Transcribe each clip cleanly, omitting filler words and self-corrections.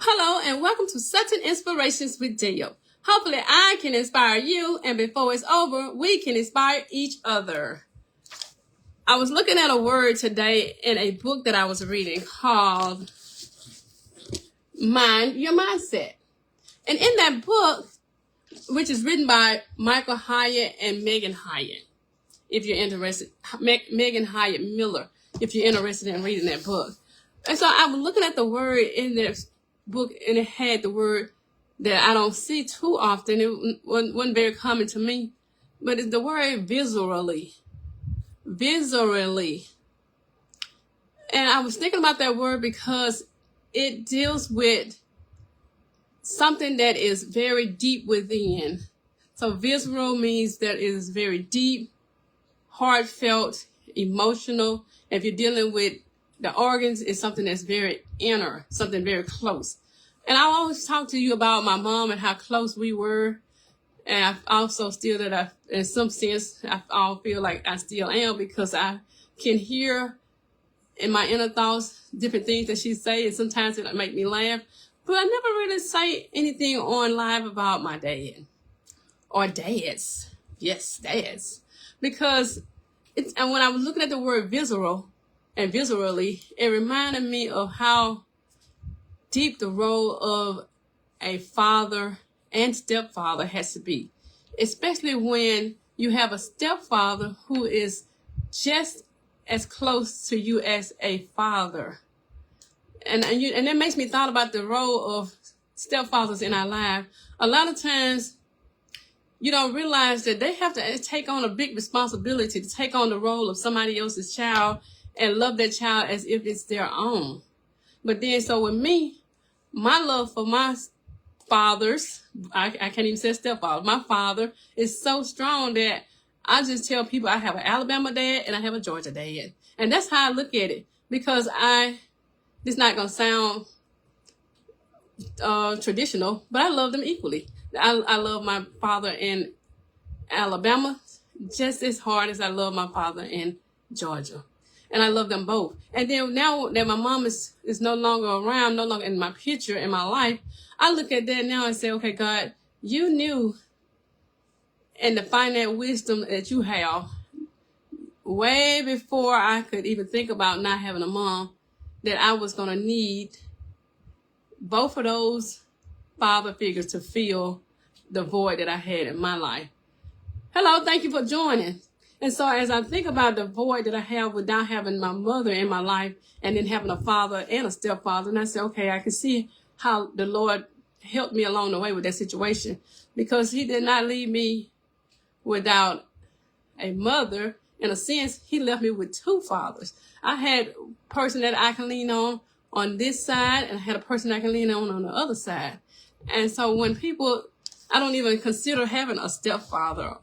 Hello and welcome to Sud10 Inspirations with Deb. Hopefully I can inspire you, and before it's over, we can inspire each other. I was looking at a word today in a book that I was reading called Mind Your Mindset. And in that book, which is written by Michael Hyatt and Megan Hyatt, if you're interested, Megan Hyatt Miller, if you're interested in reading that book. And so I was looking at the word in this book, and it had the word that I don't see too often. It wasn't very common to me, but it's the word visually. Visually. And I was thinking about that word because it deals with something that is very deep within. So visceral means that it is very deep, heartfelt, emotional. If you're dealing with the organs, it's something that's very inner, something very close. And I always talk to you about my mom and how close we were. And I also still in some sense, I feel like I still am, because I can hear in my inner thoughts different things that she say, and sometimes it make me laugh. But I never really say anything on live about my dad or dads. Yes, dads. Because and when I was looking at the word visceral and visually, it reminded me of how deep the role of a father and stepfather has to be, especially when you have a stepfather who is just as close to you as a father. And that makes me thought about the role of stepfathers in our life. A lot of times you don't realize that they have to take on a big responsibility to take on the role of somebody else's child and love that child as if it's their own. But then, so with me, my love for my fathers, I can't even say stepfather, my father is so strong that I just tell people I have an Alabama dad and I have a Georgia dad. And that's how I look at it, because it's not going to sound traditional, but I love them equally. I love my father in Alabama just as hard as I love my father in Georgia. And I love them both. And then now that my mom is no longer around, no longer in my picture, in my life, I look at that now and say, okay, God, you knew, and the finite wisdom that you have, way before I could even think about not having a mom, that I was going to need both of those father figures to fill the void that I had in my life. Hello, thank you for joining. And so as I think about the void that I have without having my mother in my life, and then having a father and a stepfather, and I say, okay, I can see how the Lord helped me along the way with that situation, because he did not leave me without a mother. In a sense, he left me with two fathers. I had a person that I can lean on this side, and I had a person I can lean on the other side. And so when people, I don't even consider having a stepfather.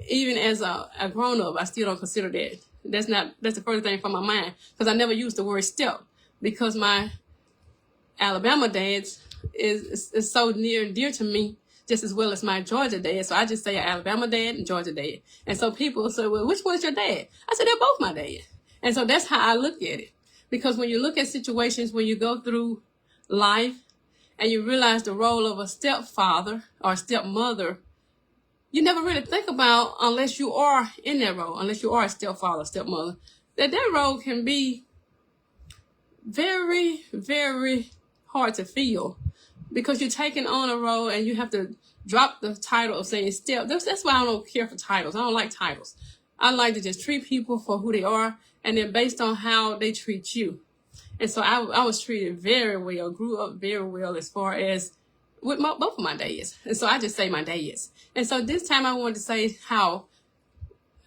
Even as a grown-up, I still don't consider that. That's the first thing from my mind, because I never used the word step, because my Alabama dad is so near and dear to me, just as well as my Georgia dad. So I just say Alabama dad and Georgia dad. And so people say, well, which one's your dad? I said, they're both my dad. And so that's how I look at it. Because when you look at situations, when you go through life and you realize the role of a stepfather or stepmother, you never really think about, unless you are in that role, unless you are a stepfather, stepmother, that role can be very, very hard to feel, because you're taking on a role and you have to drop the title of saying step. That's why I don't care for titles. I don't like titles. I like to just treat people for who they are, and then based on how they treat you. And so I was treated very well, grew up very well as far as with both of my dads. And so I just say my dads. And so this time I wanted to say how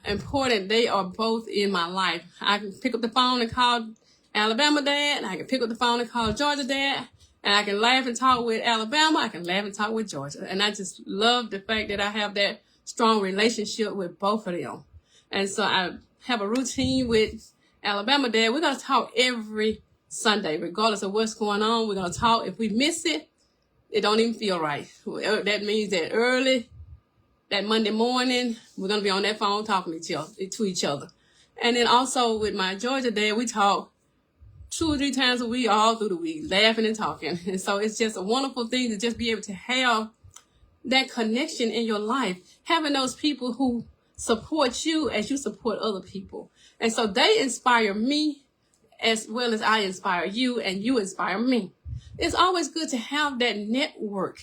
important they are both in my life. I can pick up the phone and call Alabama dad, and I can pick up the phone and call Georgia dad, and I can laugh and talk with Alabama, I can laugh and talk with Georgia. And I just love the fact that I have that strong relationship with both of them. And so I have a routine with Alabama dad. We're going to talk every Sunday, regardless of what's going on. We're going to talk. If we miss it, it don't even feel right. That means that early, that Monday morning, we're going to be on that phone talking to each other. And then also with my Georgia dad, we talk 2 or 3 times a week, all through the week, laughing and talking. And so it's just a wonderful thing to just be able to have that connection in your life, having those people who support you as you support other people. And so they inspire me as well as I inspire you, and you inspire me. It's always good to have that network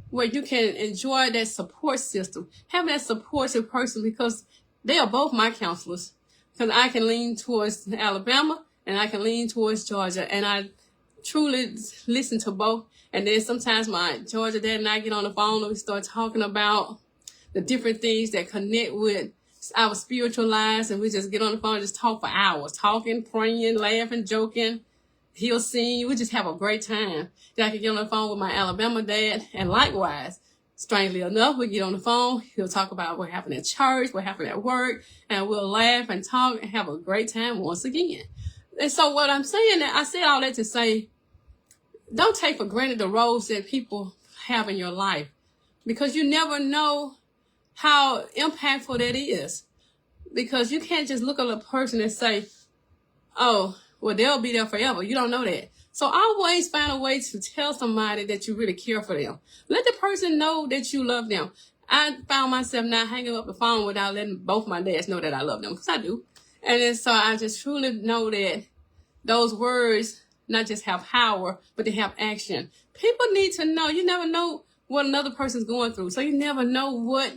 where you can enjoy that support system, having that supportive person, because they are both my counselors. Because I can lean towards Alabama and I can lean towards Georgia, and I truly listen to both. And then sometimes my Georgia dad and I get on the phone and we start talking about the different things that connect with our spiritual lives, and we just get on the phone and just talk for hours, talking, praying, laughing, joking. He'll sing. We just have a great time. Then I can get on the phone with my Alabama dad, and likewise, strangely enough, we get on the phone. He'll talk about what happened at church, what happened at work, and we'll laugh and talk and have a great time once again. And so what I'm saying, I said all that to say, don't take for granted the roles that people have in your life, because you never know how impactful that is. Because you can't just look at a person and say, oh, well, they'll be there forever. You don't know that. So always find a way to tell somebody that you really care for them. Let the person know that you love them. I found myself not hanging up the phone without letting both my dads know that I love them, because I do. And then, so I just truly know that those words not just have power, but they have action. People need to know. You never know what another person's going through. So you never know what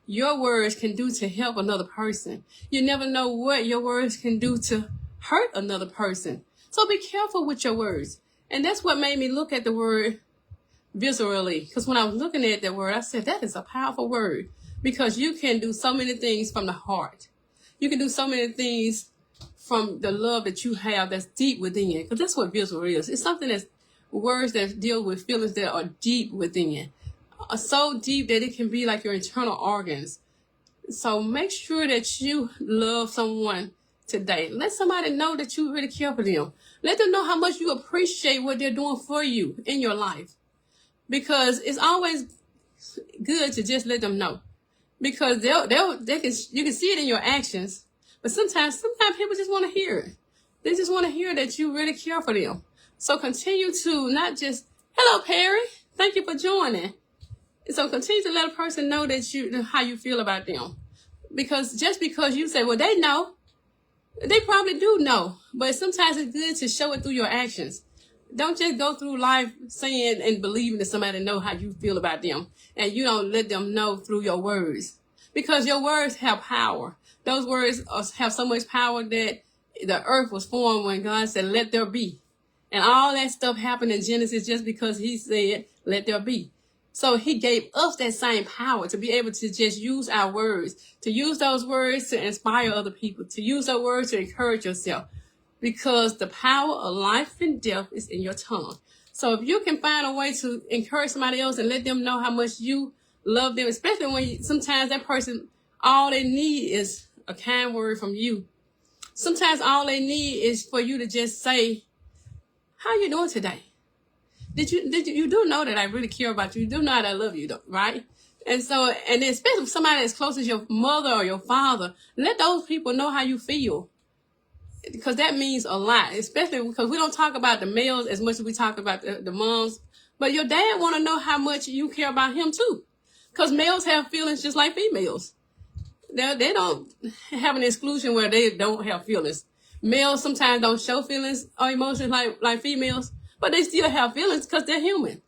your words can do to help another person. You never know what your words can do to hurt another person. So be careful with your words. And that's what made me look at the word viscerally. Because when I was looking at that word, I said, that is a powerful word. Because you can do so many things from the heart. You can do so many things from the love that you have that's deep within you. Because that's what visceral is. It's something that's words that deal with feelings that are deep within you. So deep that it can be like your internal organs. So make sure that you love someone today. Let somebody know that you really care for them. Let them know how much you appreciate what they're doing for you in your life. Because it's always good to just let them know. Because you can see it in your actions. But sometimes people just want to hear it. They just want to hear that you really care for them. So continue to not just, hello, Perry, thank you for joining. So continue to let a person know that how you feel about them. Because just because you say, well, they know, they probably do know. But sometimes it's good to show it through your actions. Don't just go through life saying and believing that somebody know how you feel about them, and you don't let them know through your words. Because your words have power. Those words have so much power that the earth was formed when God said, let there be. And all that stuff happened in Genesis just because he said, let there be. So he gave us that same power to be able to just use our words, to use those words to inspire other people, to use those words to encourage yourself, because the power of life and death is in your tongue. So if you can find a way to encourage somebody else and let them know how much you love them, especially when sometimes that person, all they need is a kind word from you. Sometimes all they need is for you to just say, how you doing today? You do know that I really care about you. You do know that I love you, right? And so, and especially somebody as close as your mother or your father, let those people know how you feel. Because that means a lot, especially because we don't talk about the males as much as we talk about the moms. But your dad want to know how much you care about him too. Because males have feelings just like females. They don't have an exclusion where they don't have feelings. Males sometimes don't show feelings or emotions like females, but they still have feelings because they're human.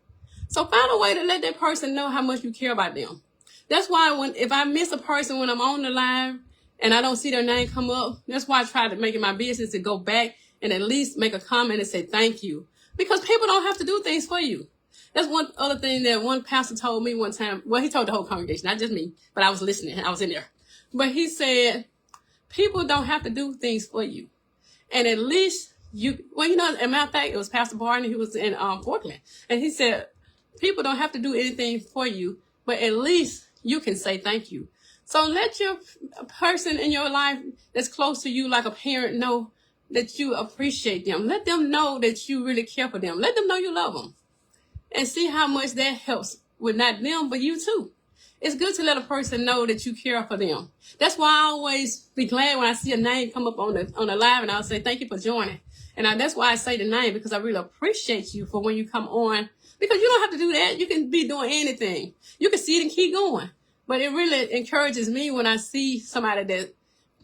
So find a way to let that person know how much you care about them. That's why if I miss a person when I'm on the live and I don't see their name come up, that's why I try to make it my business to go back and at least make a comment and say thank you. Because people don't have to do things for you. That's one other thing that one pastor told me one time. Well, he told the whole congregation, not just me, but I was listening. I was in there. But he said, people don't have to do things for you. And at least as a matter of fact, it was Pastor Barney who was in Portland. And he said, people don't have to do anything for you, but at least you can say thank you. So let your person in your life that's close to you, like a parent, know that you appreciate them. Let them know that you really care for them. Let them know you love them. And see how much that helps with not them, but you too. It's good to let a person know that you care for them. That's why I always be glad when I see a name come up on the live, and I'll say, thank you for joining. And that's why I say the name, because I really appreciate you for when you come on. Because you don't have to do that. You can be doing anything. You can see it and keep going. But it really encourages me when I see somebody that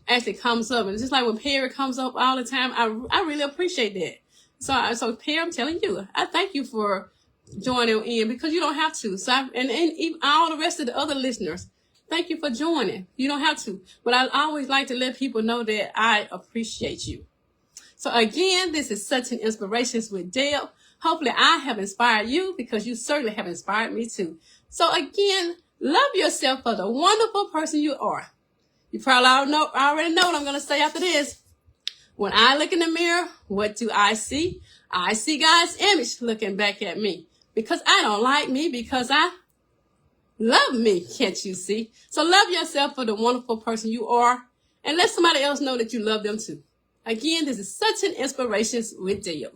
actually comes up. And just like when Perry comes up all the time, I really appreciate that. So Perry, I'm telling you, I thank you for joining in, because you don't have to. And even all the rest of the other listeners, thank you for joining. You don't have to. But I always like to let people know that I appreciate you. So again, this is Sud10 Inspirations with Deb. Hopefully I have inspired you, because you certainly have inspired me too. So again, love yourself for the wonderful person you are. You probably already know what I'm going to say after this. When I look in the mirror, what do I see? I see God's image looking back at me, because I don't like me, because I love me. Can't you see? So love yourself for the wonderful person you are, and let somebody else know that you love them too. Again, this is Sud10 Inspirations with Deb.